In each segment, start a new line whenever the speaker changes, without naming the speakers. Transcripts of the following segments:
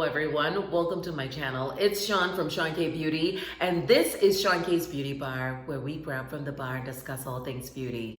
everyone, welcome to my channel. It's Sean from Seankbeauty, and this is Seank's Beauty Bar, where we grab from the bar and discuss all things beauty.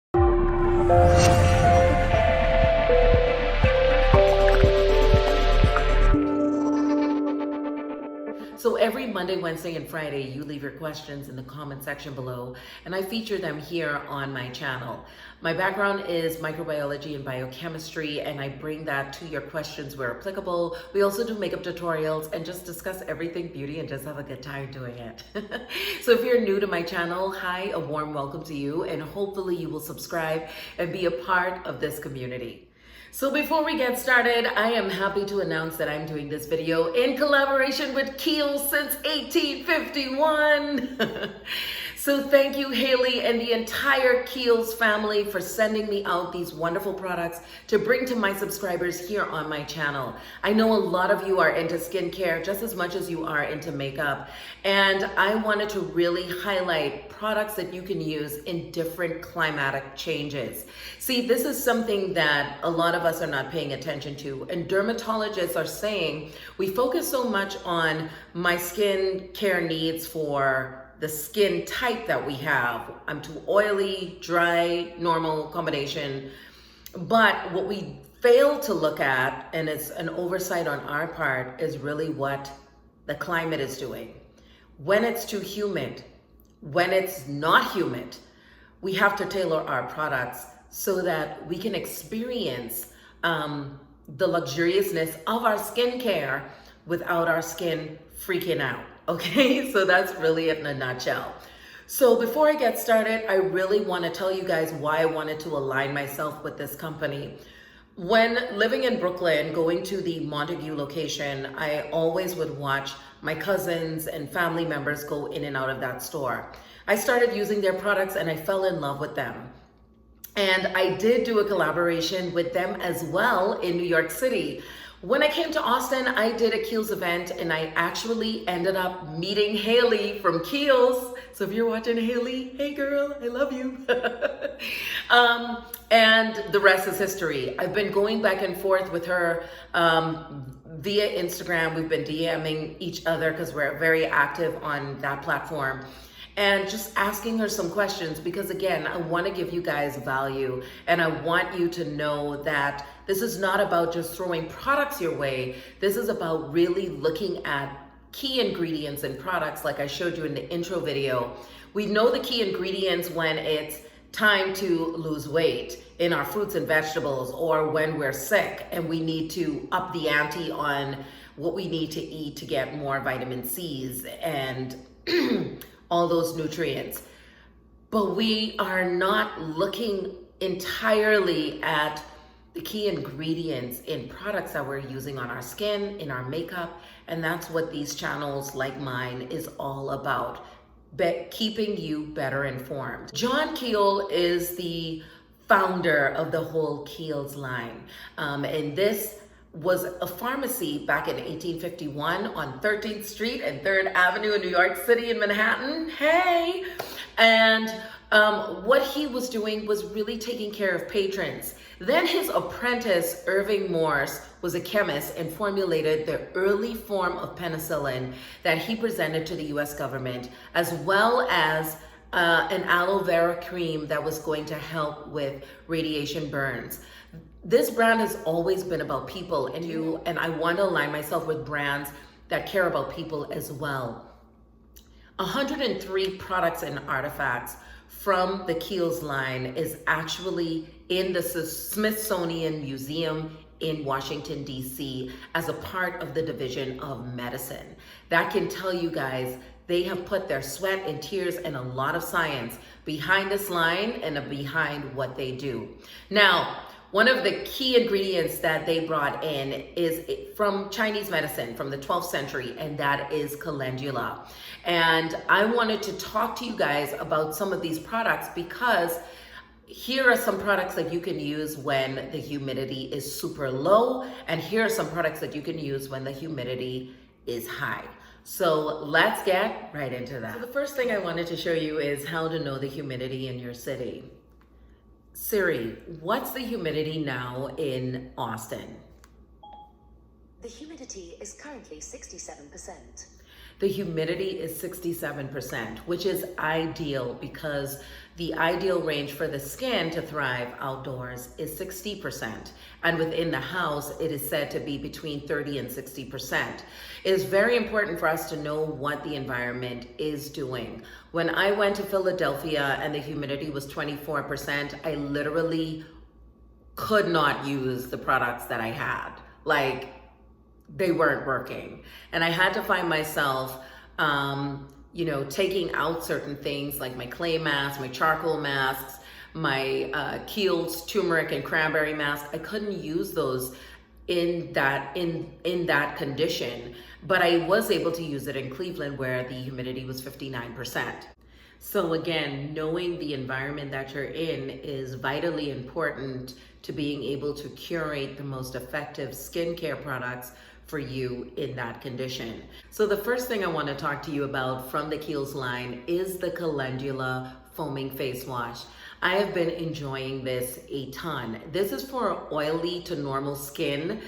So every Monday, Wednesday, and Friday, you leave your questions in the comment section below, and I feature them here on my channel. My background is microbiology and biochemistry, and I bring that to your questions where applicable. We also do makeup tutorials and just discuss everything beauty and just have a good time doing it. So if you're new to my channel, hi, a warm welcome to you, and hopefully you will subscribe and be a part of this community. So before we get started, I am happy to announce that I'm doing this video in collaboration with Kiehl's since 1851. So thank you, Haley, and the entire Kiehls family for sending me out these wonderful products to bring to my subscribers here on my channel. I know a lot of you are into skincare just as much as you are into makeup, and I wanted to really highlight products that you can use in different climatic changes. See, this is something that a lot of us are not paying attention to, and dermatologists are saying we focus so much on my skin care needs for the skin type that we have. I'm too oily, dry, normal combination. But what we fail to look at, and it's an oversight on our part, is really what the climate is doing. When it's too humid, when it's not humid, we have to tailor our products so that we can experience the luxuriousness of our skincare without our skin freaking out. Okay, so that's really it in a nutshell. So before I get started, I really want to tell you guys why I wanted to align myself with this company. When living in Brooklyn, going to the Montague location, I always would watch my cousins and family members go in and out of that store. I started using their products and I fell in love with them. And I did do a collaboration with them as well in New York City. When I came to Austin, I did a Kiehl's event and I actually ended up meeting Haley from Kiehl's. So if you're watching, Haley, hey girl, I love you. And the rest is history. I've been going back and forth with her via Instagram. We've been DMing each other because we're very active on that platform. And just asking her some questions because, again, I want to give you guys value and I want you to know that this is not about just throwing products your way. This is about really looking at key ingredients in products like I showed you in the intro video. We know the key ingredients when it's time to lose weight in our fruits and vegetables, or when we're sick and we need to up the ante on what we need to eat to get more vitamin C's and all those nutrients. But we are not looking entirely at the key ingredients in products that we're using on our skin, in our makeup, and that's what these channels like mine is all about, keeping you better informed. John Kiehl is the founder of the whole Kiehl's line, and this was a pharmacy back in 1851 on 13th Street and 3rd Avenue in New York City in Manhattan. Hey! And what he was doing was really taking care of patrons. Then his apprentice, Irving Morse, was a chemist and formulated the early form of penicillin that he presented to the US government, as well as an aloe vera cream that was going to help with radiation burns. This brand has always been about people, and I want to align myself with brands that care about people as well. 103 products and artifacts from the Kiehls line is actually in the Smithsonian Museum in Washington, D.C. as a part of the Division of Medicine. That can tell you guys they have put their sweat and tears and a lot of science behind this line and behind what they do. Now, one of the key ingredients that they brought in is from Chinese medicine from the 12th century, and that is calendula. And I wanted to talk to you guys about some of these products because here are some products that you can use when the humidity is super low, and here are some products that you can use when the humidity is high. So let's get right into that. So the first thing I wanted to show you is how to know the humidity in your city. Siri, what's the humidity now in Austin?
The humidity is currently 67%.
The humidity is 67%, which is ideal because the ideal range for the skin to thrive outdoors is 60%. And within the house, it is said to be between 30 and 60%. It is very important for us to know what the environment is doing. When I went to Philadelphia and the humidity was 24%, I literally could not use the products that I had. Like, they weren't working. And I had to find myself, taking out certain things like my clay mask, my charcoal masks, my Kiehl'S turmeric and cranberry mask. I couldn't use those in that condition, but I was able to use it in Cleveland where the humidity was 59%. So again, knowing the environment that you're in is vitally important to being able to curate the most effective skincare products for you in that condition. So the first thing I want to talk to you about from the Kiehls line is the calendula foaming face wash. I have been enjoying this a ton. This is for oily to normal skin,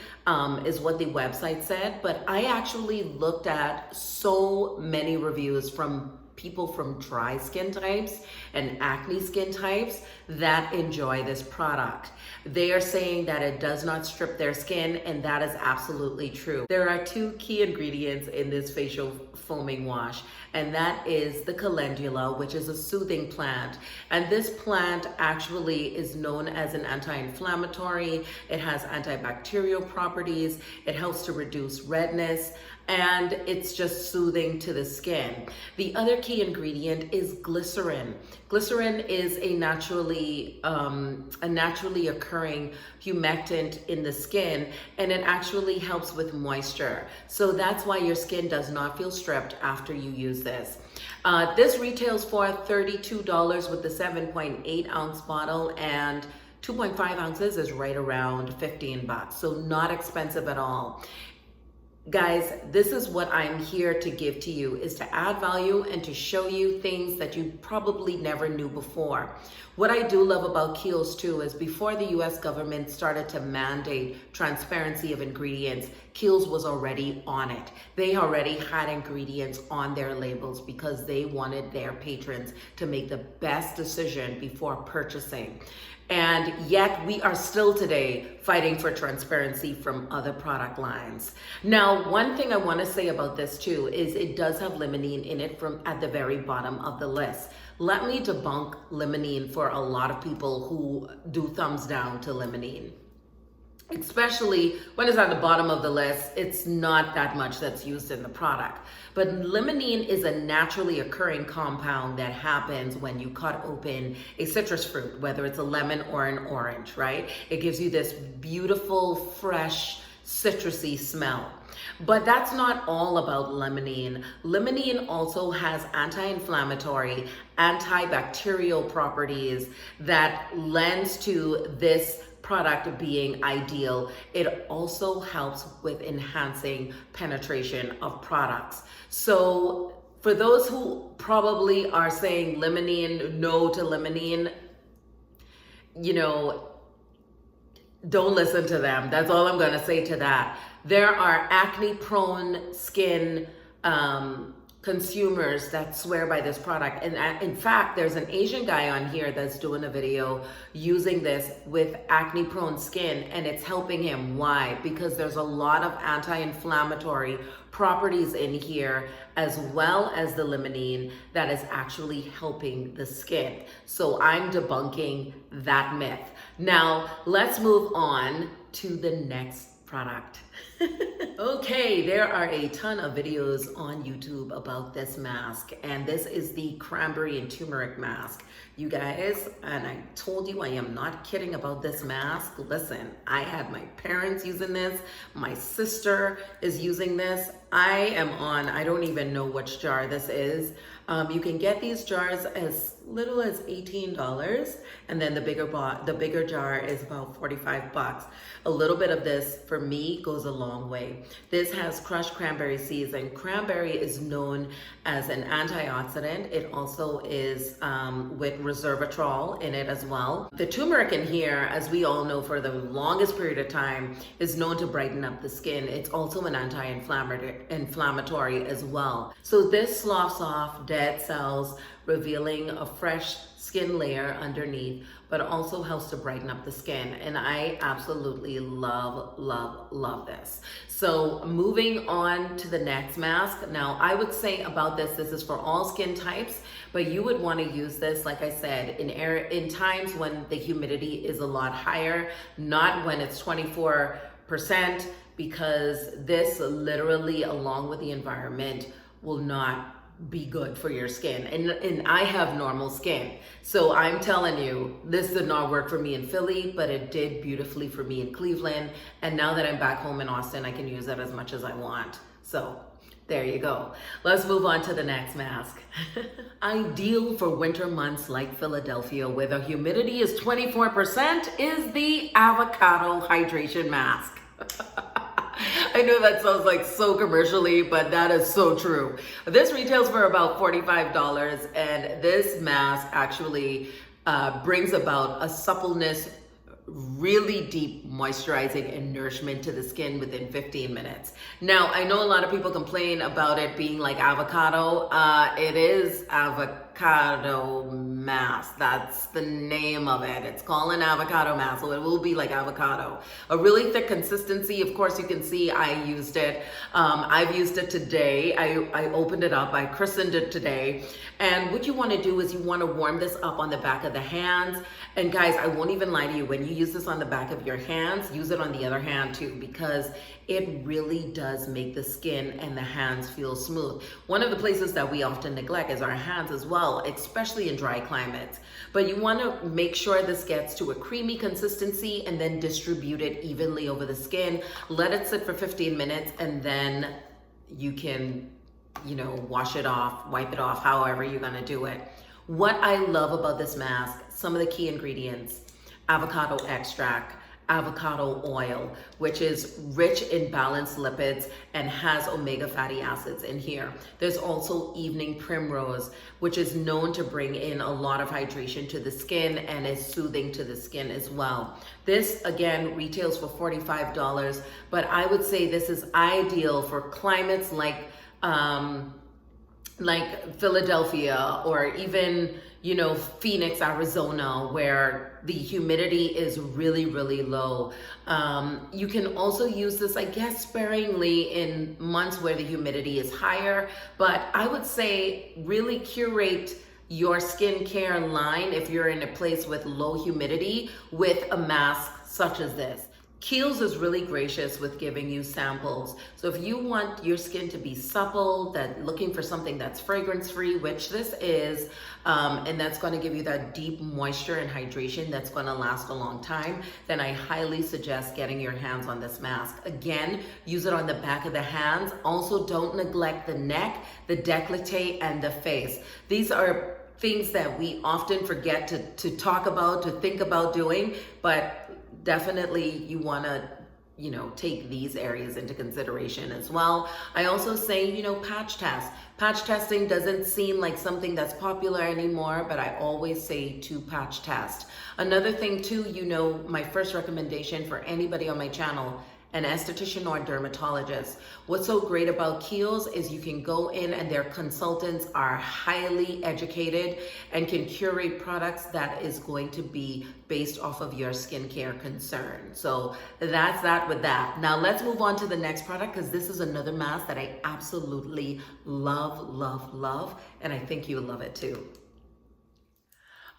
is what the website said, but I actually looked at so many reviews from people from dry skin types and acne skin types that enjoy this product. They are saying that it does not strip their skin, and that is absolutely true. There are two key ingredients in this facial foaming wash, and that is the calendula, which is a soothing plant. And this plant actually is known as an anti-inflammatory. It has antibacterial properties. It helps to reduce redness, and it's just soothing to the skin. The other key ingredient is glycerin. Glycerin is a naturally occurring humectant in the skin, and it actually helps with moisture. So that's why your skin does not feel stripped after you use this. This retails for $32 with the 7.8 ounce bottle, and 2.5 ounces is right around 15 bucks. So not expensive at all. Guys, this is what I'm here to give to you, is to add value and to show you things that you probably never knew before. What I do love about Kiehl's too is before the US government started to mandate transparency of ingredients, Kiehl's was already on it. They already had ingredients on their labels because they wanted their patrons to make the best decision before purchasing. And yet we are still today fighting for transparency from other product lines. Now, one thing I want to say about this too is it does have limonene in it from at the very bottom of the list. Let me debunk limonene for a lot of people who do thumbs down to limonene. Especially when it's at the bottom of the list, it's not that much that's used in the product. But limonene is a naturally occurring compound that happens when you cut open a citrus fruit, whether it's a lemon or an orange, right? It gives you this beautiful, fresh, citrusy smell. But that's not all about limonene. Limonene also has anti-inflammatory, antibacterial properties that lends to this product being ideal. It also helps with enhancing penetration of products. So for those who probably are saying limonene, no to limonene, don't listen to them. That's all I'm gonna say to that. There are acne-prone skin consumers that swear by this product. And in fact, there's an Asian guy on here that's doing a video using this with acne-prone skin, and it's helping him. Why? Because there's a lot of anti-inflammatory properties in here, as well as the limonene, that is actually helping the skin. So I'm debunking that myth. Now, let's move on to the next product. Okay, there are a ton of videos on YouTube about this mask, and this is the cranberry and turmeric mask. You guys, and I told you I am not kidding about this mask. Listen, I had my parents using this. My sister is using this. I don't even know which jar this is. You can get these jars as little as $18, and then the bigger jar is about 45 bucks. A little bit of this for me goes a long way. This has crushed cranberry seeds, and cranberry is known as an antioxidant. It also is with resveratrol in it as well. The turmeric in here, as we all know for the longest period of time, is known to brighten up the skin. It's also an anti-inflammatory as well. So this sloughs off dead cells, revealing a fresh skin layer underneath, but also helps to brighten up the skin. And I absolutely love, love, love this. So moving on to the next mask. Now I would say about this is for all skin types, but you would want to use this, like I said, in times when the humidity is a lot higher, not when it's 24%, because this literally, along with the environment, will not be good for your skin. And I have normal skin, so I'm telling you, this did not work for me in Philly, but it did beautifully for me in Cleveland. And now that I'm back home in Austin, I can use it as much as I want. So there you go. Let's move on to the next mask. Ideal for winter months like Philadelphia, where the humidity is 24%, is the avocado hydration mask. I know that sounds like so commercially, but that is so true. This retails for about $45, and this mask actually brings about a suppleness, really deep moisturizing and nourishment to the skin within 15 minutes. Now, I know a lot of people complain about it being like avocado. It is avocado mask. That's the name of it. It's called an avocado mask, so it will be like avocado. A really thick consistency. Of course, you can see I used it. I've used it today. I opened it up. I christened it today. And what you want to do is you want to warm this up on the back of the hands. And guys, I won't even lie to you. When you use this on the back of your hands, use it on the other hand too, because it really does make the skin and the hands feel smooth. One of the places that we often neglect is our hands as well, especially in dry climates. But you want to make sure this gets to a creamy consistency and then distribute it evenly over the skin. Let it sit for 15 minutes and then you can, wash it off, wipe it off, however you're going to do it. What I love about this mask, some of the key ingredients: avocado extract, avocado oil, which is rich in balanced lipids and has omega fatty acids in here. There's also evening primrose, which is known to bring in a lot of hydration to the skin and is soothing to the skin as well. This again retails for $45, but I would say this is ideal for climates like Philadelphia, or even, Phoenix, Arizona, where the humidity is really, really low. You can also use this, I guess, sparingly in months where the humidity is higher, but I would say really curate your skincare line if you're in a place with low humidity with a mask such as this. Kiehl's is really gracious with giving you samples. So if you want your skin to be supple, looking for something that's fragrance-free, which this is, and that's going to give you that deep moisture and hydration that's going to last a long time, then I highly suggest getting your hands on this mask. Again, use it on the back of the hands. Also, don't neglect the neck, the décolleté, and the face. These are things that we often forget to talk about, to think about doing, but definitely you want to, take these areas into consideration as well. I also say, patch test. Patch testing doesn't seem like something that's popular anymore, but I always say to patch test. Another thing too, my first recommendation for anybody on my channel, an esthetician or dermatologist. What's so great about Kiehl's is you can go in and their consultants are highly educated and can curate products that is going to be based off of your skincare concern. So that's that with that. Now let's move on to the next product, because this is another mask that I absolutely love, love, love, and I think you'll love it too.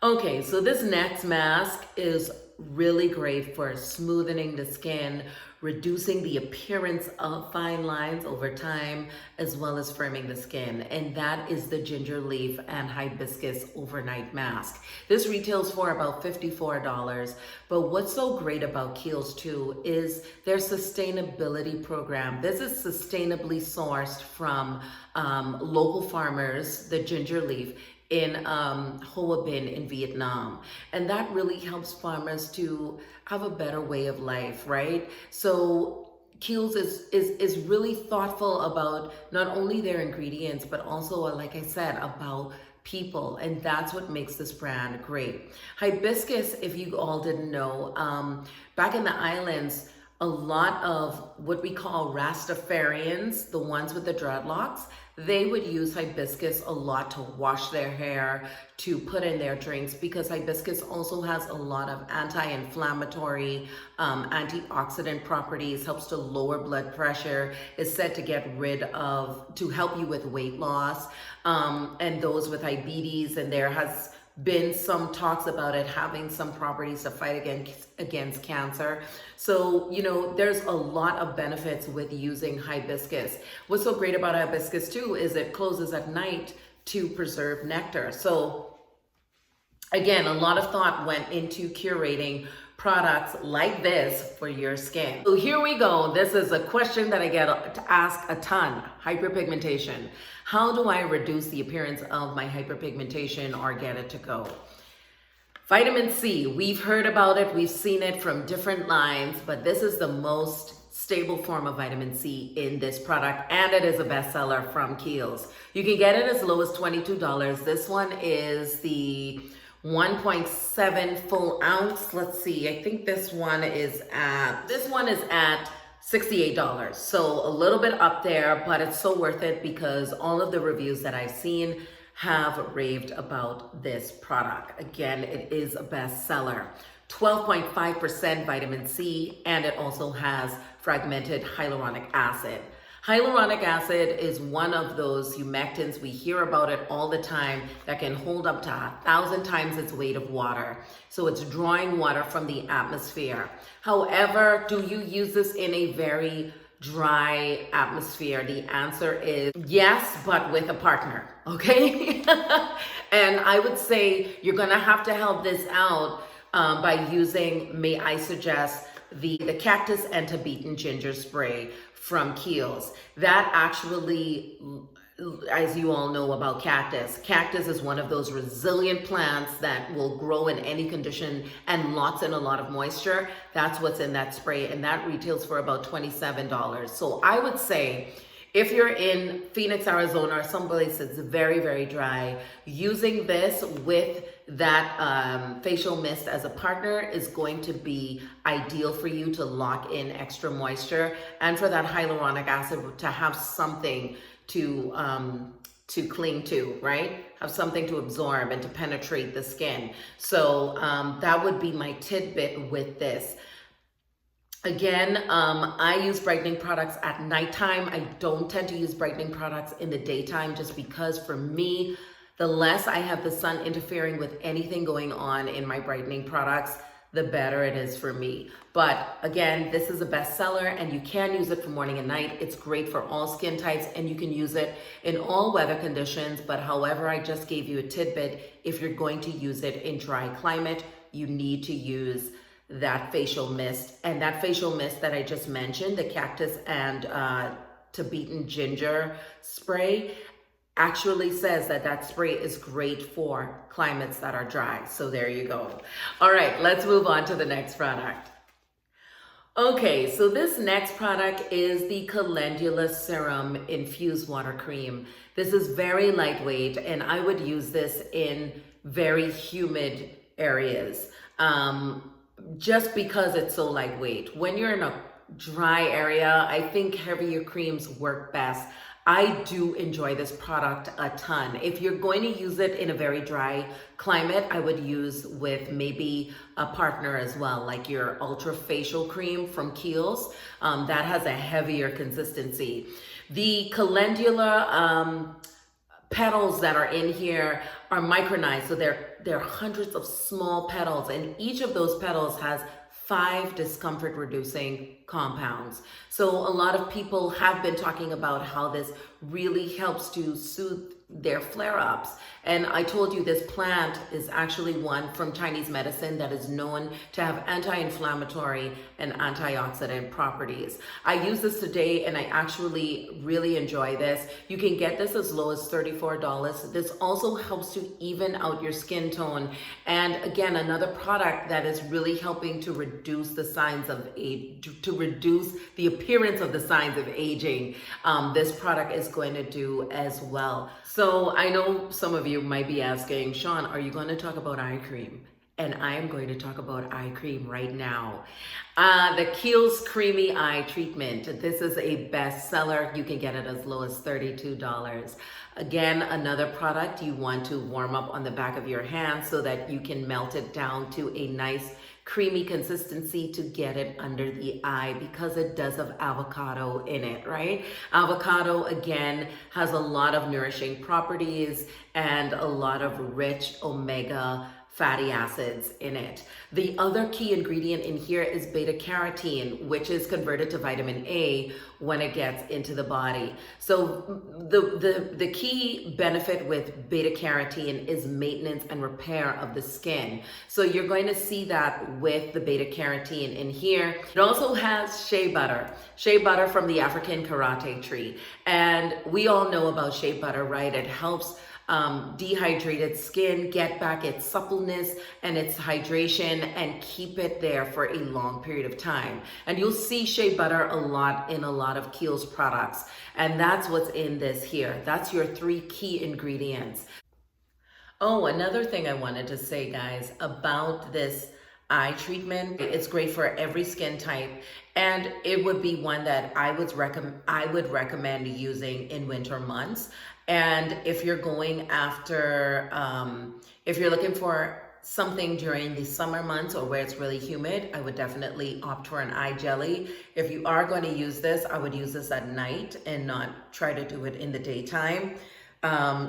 Okay, so this next mask is really great for smoothing the skin, reducing the appearance of fine lines over time, as well as firming the skin. And that is the ginger leaf and hibiscus overnight mask. This retails for about $54. But what's so great about Kiehl's too is their sustainability program. This is sustainably sourced from local farmers, the ginger leaf, in Hoa Binh in Vietnam. And that really helps farmers to have a better way of life, right? So Kiehl's is really thoughtful about not only their ingredients, but also, like I said, about people, and that's what makes this brand great. Hibiscus, if you all didn't know, back in the islands, a lot of what we call Rastafarians, the ones with the dreadlocks, they would use hibiscus a lot to wash their hair, to put in their drinks, because hibiscus also has a lot of anti-inflammatory, antioxidant properties, helps to lower blood pressure, is said to to help you with weight loss, and those with diabetes, and there has been some talks about it having some properties to fight against cancer. So, there's a lot of benefits with using hibiscus. What's so great about hibiscus too is it closes at night to preserve nectar. So again, a lot of thought went into curating products like this for your skin. So here we go. This is a question that I get to ask a ton. Hyperpigmentation. How do I reduce the appearance of my hyperpigmentation or get it to go? Vitamin C, we've heard about it, we've seen it from different lines, but this is the most stable form of vitamin C in this product, and it is a bestseller from Kiehls. You can get it as low as $22. This one is the 1.7 full ounce. Let's see, I think this one is at $68. So a little bit up there, but it's so worth it because all of the reviews that I've seen have raved about this product. Again, it is a bestseller. 12.5% vitamin C, and it also has fragmented hyaluronic acid. Hyaluronic acid is one of those humectants, we hear about it all the time, that can hold up to 1,000 times its weight of water. So it's drawing water from the atmosphere. However, do you use this in a very dry atmosphere? The answer is yes, but with a partner, okay? And I would say you're gonna have to help this out by using, may I suggest, the cactus and Tibetan ginger spray from Kiehls. That actually, as you all know about cactus is one of those resilient plants that will grow in any condition and locks in a lot of moisture. That's what's in that spray, and that retails for about $27. So I would say, if you're in Phoenix, Arizona, or someplace that's very, very dry, using this with that facial mist as a partner is going to be ideal for you to lock in extra moisture and for that hyaluronic acid to have something to cling to, right? Have something to absorb and to penetrate the skin. So that would be my tidbit with this. Again, I use brightening products at nighttime. I don't tend to use brightening products in the daytime just because for me, the less I have the sun interfering with anything going on in my brightening products, the better it is for me. But again, this is a bestseller and you can use it for morning and night. It's great for all skin types and you can use it in all weather conditions. But however, I just gave you a tidbit. If you're going to use it in dry climate, you need to use that facial mist. And that facial mist that I just mentioned, the cactus and Tibetan ginger spray, actually says that spray is great for climates that are dry. So there you go. All right, let's move on to the next product. Okay, so this next product is the Calendula Serum Infused Water Cream. This is very lightweight and I would use this in very humid areas. Just because it's so lightweight. When you're in a dry area, I think heavier creams work best. I do enjoy this product a ton. If you're going to use it in a very dry climate, I would use with maybe a partner as well, like your Ultra Facial Cream from Kiehls. That has a heavier consistency. The calendula petals that are in here are micronized, so they're hundreds of small petals, and each of those petals has 5 discomfort reducing compounds. So a lot of people have been talking about how this really helps to soothe their flare-ups. And I told you this plant is actually one from Chinese medicine that is known to have anti-inflammatory and antioxidant properties. I use this today and I actually really enjoy this. You can get this as low as $34. This also helps to even out your skin tone. And again, another product that is really helping to reduce the signs of age, to reduce the appearance of the signs of aging. This product is going to do as well. So I know some of you might be asking, Sean, are you going to talk about eye cream? And I am going to talk about eye cream right now. The Kiehl's Creamy Eye Treatment. This is a bestseller. You can get it as low as $32. Again, another product you want to warm up on the back of your hand so that you can melt it down to a nice creamy consistency to get it under the eye, because it does have avocado in it, right? Avocado, again, has a lot of nourishing properties and a lot of rich omega fatty acids in it. The other key ingredient in here is beta carotene, which is converted to vitamin A when it gets into the body. So the key benefit with beta carotene is maintenance and repair of the skin. So you're going to see that with the beta carotene in here. It also has shea butter from the African karate tree. And we all know about shea butter, right? It helps dehydrated skin get back its suppleness and its hydration and keep it there for a long period of time. And you'll see shea butter a lot in a lot of Kiehl's products. And that's what's in this here. That's your 3 key ingredients. Oh, another thing I wanted to say, guys, about this eye treatment. It's great for every skin type, and it would be one that I would recommend using in winter months. And if you're going after, if you're looking for something during the summer months or where it's really humid, I would definitely opt for an eye jelly. If you are going to use this, I would use this at night and not try to do it in the daytime,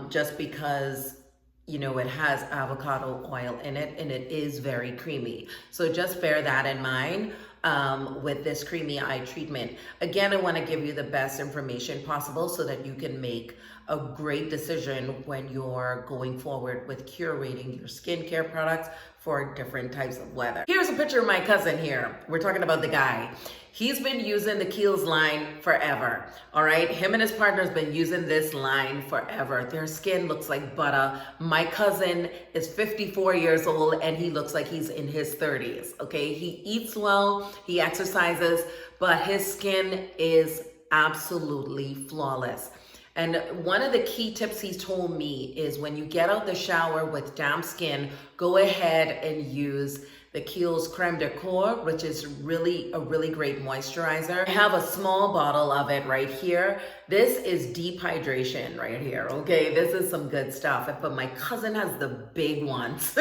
just because, you know, it has avocado oil in it and it is very creamy. So just bear that in mind with this creamy eye treatment. Again, I want to give you the best information possible so that you can make a great decision when you're going forward with curating your skincare products for different types of weather. Here's a picture of my cousin here. We're talking about the guy. He's been using the Kiehls line forever, all right? Him and his partner's been using this line forever. Their skin looks like butter. My cousin is 54 years old and he looks like he's in his 30s, okay? He eats well, he exercises, but his skin is absolutely flawless. And one of the key tips he's told me is when you get out the shower with damp skin, go ahead and use the Kiehl's Creme de Corps, which is a really great moisturizer. I have a small bottle of it right here. This is deep hydration right here, okay? This is some good stuff, but my cousin has the big ones.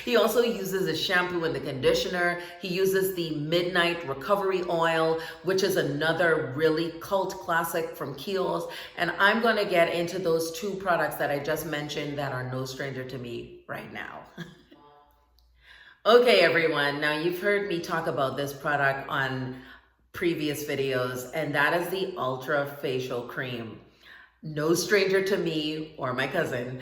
He also uses a shampoo and the conditioner. He uses the Midnight Recovery Oil, which is another really cult classic from Kiehls. And I'm gonna get into those 2 products that I just mentioned that are no stranger to me right now. Okay, everyone, now you've heard me talk about this product on previous videos, and that is the Ultra Facial Cream. No stranger to me or my cousin.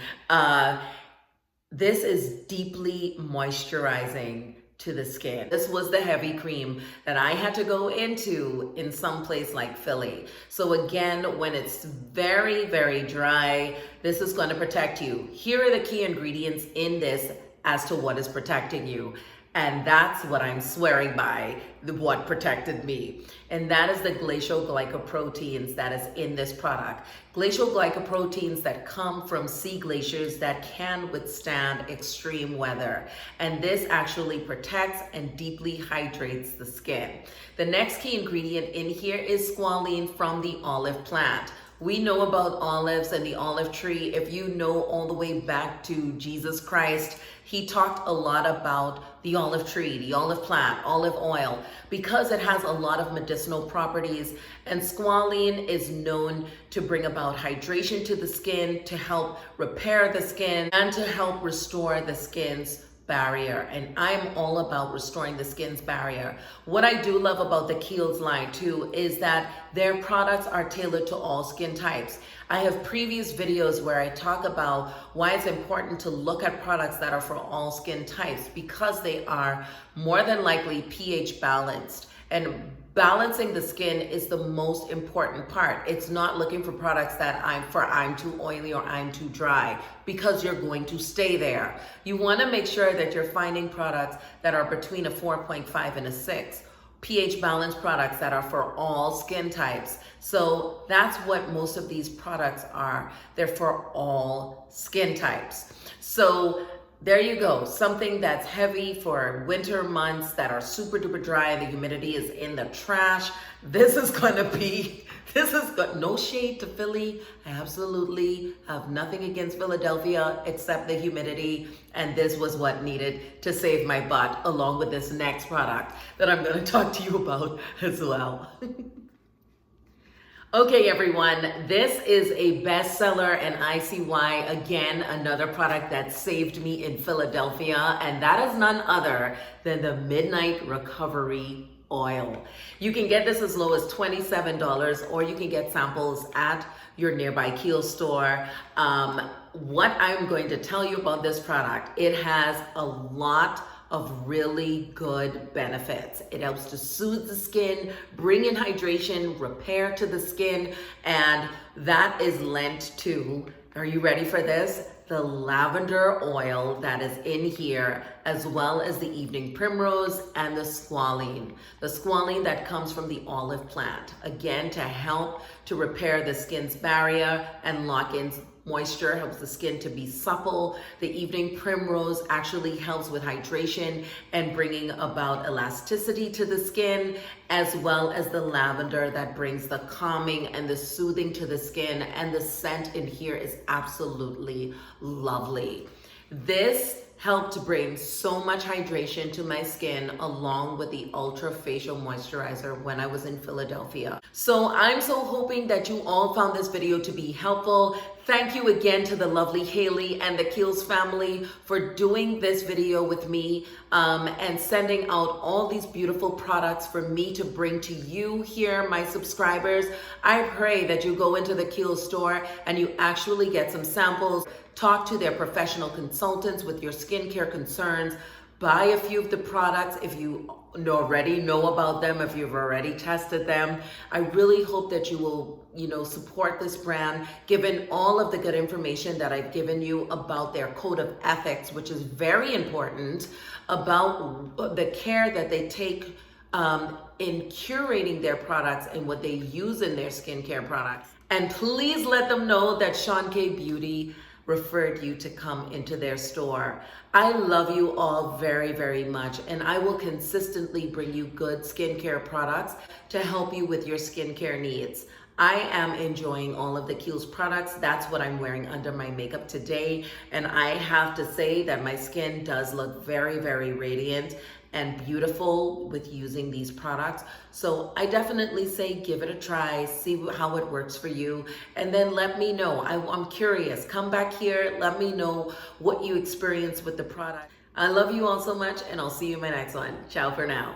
This is deeply moisturizing to the skin. This was the heavy cream that I had to go into in some place like Philly. So again, when it's very, very dry, this is going to protect you. Here are the key ingredients in this as to what is protecting you. And that's what I'm swearing by, what protected me. And that is the glacial glycoproteins that is in this product. Glacial glycoproteins that come from sea glaciers that can withstand extreme weather. And this actually protects and deeply hydrates the skin. The next key ingredient in here is squalene from the olive plant. We know about olives and the olive tree. If you know all the way back to Jesus Christ, he talked a lot about the olive tree, the olive plant, olive oil, because it has a lot of medicinal properties. And squalene is known to bring about hydration to the skin, to help repair the skin, and to help restore the skin's barrier, and I'm all about restoring the skin's barrier. What I do love about the Kiehl's line too is that their products are tailored to all skin types. I have previous videos where I talk about why it's important to look at products that are for all skin types, because they are more than likely pH balanced. And balancing the skin is the most important part. It's not looking for products that I'm too oily or I'm too dry, because you're going to stay there. You want to make sure that you're finding products that are between a 4.5 and a 6. pH balanced products that are for all skin types. So that's what most of these products are. They're for all skin types. So there you go, something that's heavy for winter months that are super duper dry and the humidity is in the trash. This is no shade to Philly. I absolutely have nothing against Philadelphia except the humidity, and this was what needed to save my butt, along with this next product that I'm going to talk to you about as well. Okay, everyone, this is a bestseller, and I see why. Again, another product that saved me in Philadelphia, and that is none other than the Midnight Recovery Oil. You can get this as low as $27, or you can get samples at your nearby Kiehls store. What I'm going to tell you about this product, it has a lot of really good benefits. It helps to soothe the skin, bring in hydration, repair to the skin, and that is lent to, are you ready for this? The lavender oil that is in here, as well as the evening primrose and the squalene. The squalene that comes from the olive plant, again, to help to repair the skin's barrier and lock in moisture, helps the skin to be supple. The evening primrose actually helps with hydration and bringing about elasticity to the skin, as well as the lavender that brings the calming and the soothing to the skin. And the scent in here is absolutely lovely. This helped bring so much hydration to my skin, along with the Ultra Facial Moisturizer when I was in Philadelphia. So I'm so hoping that you all found this video to be helpful. Thank you again to the lovely Haley and the Kiehls family for doing this video with me and sending out all these beautiful products for me to bring to you here, my subscribers. I pray that you go into the Kiehls store and you actually get some samples, talk to their professional consultants with your skincare concerns, buy a few of the products if you already know about them, if you've already tested them. I really hope that you will, support this brand, given all of the good information that I've given you about their code of ethics, which is very important, about the care that they take in curating their products and what they use in their skincare products. And please let them know that Seankbeauty referred you to come into their store. I love you all very, very much, and I will consistently bring you good skincare products to help you with your skincare needs. I am enjoying all of the Kiehls products. That's what I'm wearing under my makeup today, and I have to say that my skin does look very, very radiant and beautiful with using these products. So I definitely say give it a try, see how it works for you, and then let me know. I'm curious. Come back here, let me know what you experience with the product. I love you all so much, and I'll see you in my next one. Ciao for now.